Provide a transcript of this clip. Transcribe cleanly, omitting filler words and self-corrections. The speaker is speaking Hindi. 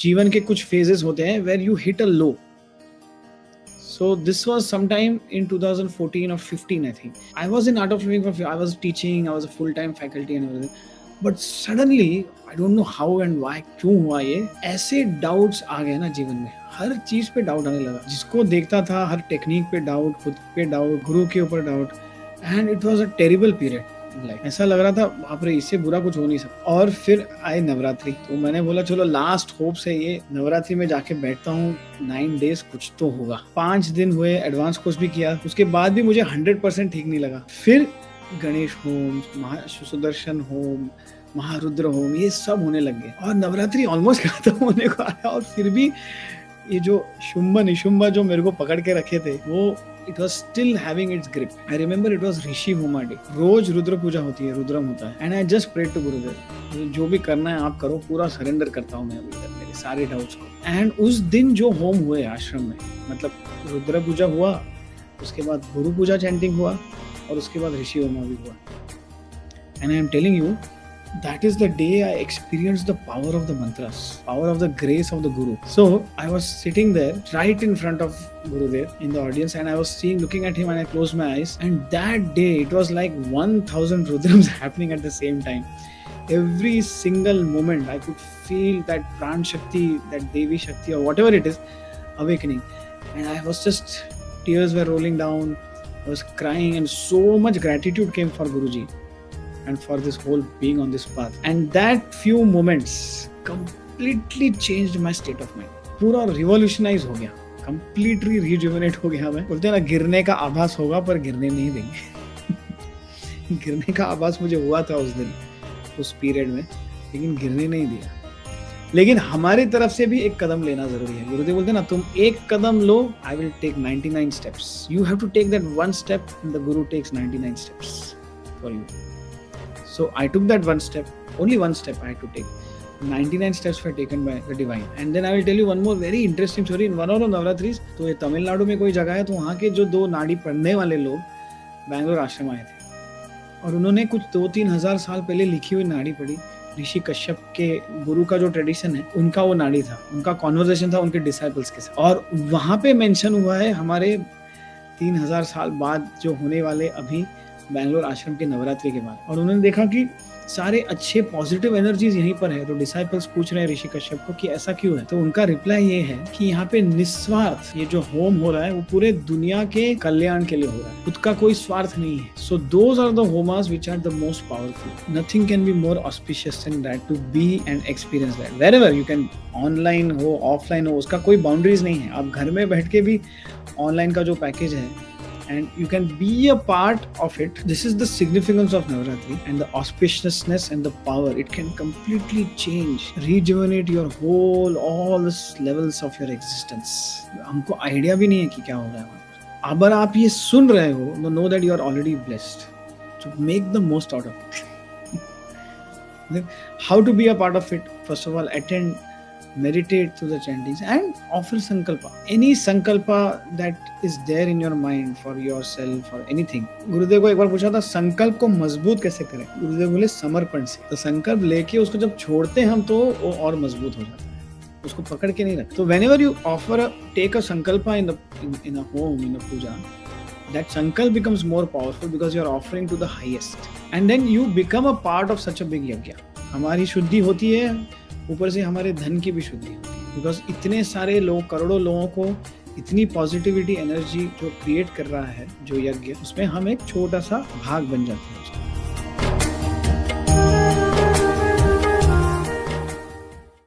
जीवन के कुछ फेजेस होते हैं where you hit a low. So this was sometime in 2014 or 15, I think. I was in Art of Living I was teaching, I was a full-time faculty and everything. But suddenly, I don't know how and why, क्यों हुआ ये, ऐसे doubts आ गए ना जीवन में. हर चीज पे डाउट आने लगा. जिसको देखता था हर टेक्निक पे डाउट, खुद पे डाउट, गुरु के ऊपर doubt. And it was a terrible period. ऐसा लग रहा था बाप रे इससे बुरा कुछ हो नहीं सकता. और फिर आए नवरात्रि. तो मैंने बोला चलो लास्ट होप से ये नवरात्रि में जाके बैठता हूँ. 9 days कुछ तो होगा. 5 दिन हुए, एडवांस कोर्स भी किया. उसके बाद भी मुझे 100% ठीक नहीं लगा. फिर Ganesh home, Sudarshan home, Maharudra home, ये सब होने लग गए और नवरात्रि ऑलमोस्ट खत्म होने को आया. और फिर भी ये जो शुंभ निशुंभ जो मेरे को पकड़ के रखे थे वो it was still having its grip. I remember it was Rishi Homa day. रोज रुद्र पूजा होती है, रुद्रम होता है. And I just prayed to गुरुदेव, जो भी करना है आप करो, पूरा सरेंडर करता हूँ मैं अभी तक मेरे सारे डाउट्स को. एंड उस दिन जो होम हुए आश्रम में, मतलब रुद्र पूजा हुआ, उसके बाद गुरु पूजा चैंटिंग हुआ और उसके बाद ऋषि होमा भी हुआ. And I am telling you, that is the day I experienced the power of the mantras, power of the grace of the Guru. So I was sitting there right in front of Gurudev in the audience and I was looking at him and I closed my eyes. And that day it was like 1000 Rudrams happening at the same time. Every single moment I could feel that Pran Shakti, that Devi Shakti or whatever it is awakening. And I was just, tears were rolling down, I was crying and so much gratitude came for Guruji and for this whole being on this path. And that few moments completely changed my state of mind. पूरा revolutionize हो गया, completely rejuvenate हो गया. मैं बोलते हैं ना, गिरने का आभास होगा पर गिरने नहीं देंगे. गिरने का आभास मुझे हुआ था उस दिन, उस पीरियड में, लेकिन गिरने नहीं दिया. लेकिन हमारी तरफ से भी एक कदम लेना जरूरी है. गुरुदेव बोलते हैं ना, तुम एक कदम लो, I will take 99 steps. You have to take that one step and the Guru takes 99 steps for you. So I took that one step, only one step I had to take. 99 steps were taken by the divine. And then I will tell you one more very interesting story. In one of the Navratris, तो ये तमिलनाडु में कोई जगह है, तो वहाँ के जो 2 नाड़ी पढ़ने वाले लोग बैंगलोर आश्रम आए थे और उन्होंने कुछ 2-3 हज़ार साल पहले लिखी हुई नाड़ी पढ़ी. ऋषि कश्यप के गुरु का जो ट्रेडिशन है, उनका वो नाड़ी था, उनका कॉन्वर्सेशन था उनके डिसाइपल्स के साथ. और वहाँ पे मेंशन हुआ है हमारे 3000 साल बाद जो होने वाले अभी बैंगलोर आश्रम के नवरात्रि के बाद. और उन्होंने देखा कि सारे अच्छे पॉजिटिव एनर्जीज यहीं पर है. तो डिसाइपल्स पूछ रहे हैं ऋषि कश्यप को कि ऐसा क्यों है. तो उनका रिप्लाई ये है कि यहाँ पे निस्वार्थ ये जो होम हो रहा है वो पूरे दुनिया के कल्याण के लिए हो रहा है, खुद का कोई स्वार्थ नहीं है. So those are the homas which are the most powerful. Nothing can be more auspicious than that, to be and experience that wherever you can. Online हो, ऑफलाइन हो, उसका कोई बाउंड्रीज नहीं है. आप घर में बैठ के भी ऑनलाइन का जो पैकेज है, and you can be a part of it. This is the significance of Navaratri and the auspiciousness and the power. It can completely change, rejuvenate your whole, all the levels of your existence. हमको आइडिया भी नहीं है कि क्या हो रहा है वहाँ पर. अगर आप ये सुन रहे हो, know that you are already blessed. So make the most out of it. How to be a part of it? First of all, attend, meditate through the chantings and offer sankalpa. Any sankalpa that is there in your mind for yourself or anything. गुरुदेव को एक बार पूछा था संकल्प को मजबूत कैसे करें. गुरुदेव बोले समर्पण से. तो संकल्प लेके उसको जब छोड़ते हैं हम तो वो और मजबूत हो जाता है, उसको पकड़ के नहीं रखते. तो whenever you offer take a sankalpa in a home, in a puja, that sankalp becomes more powerful because you are offering to the highest, and then you become a part of such a big yajna. हमारी शुद्धि होती है, ऊपर से हमारे धन की भी शुद्धि होती है. बिकॉज इतने सारे लोग, करोड़ों लोगों को इतनी पॉजिटिविटी एनर्जी जो क्रिएट कर रहा है जो यज्ञ, उसमें हम एक छोटा सा भाग बन जाते हैं.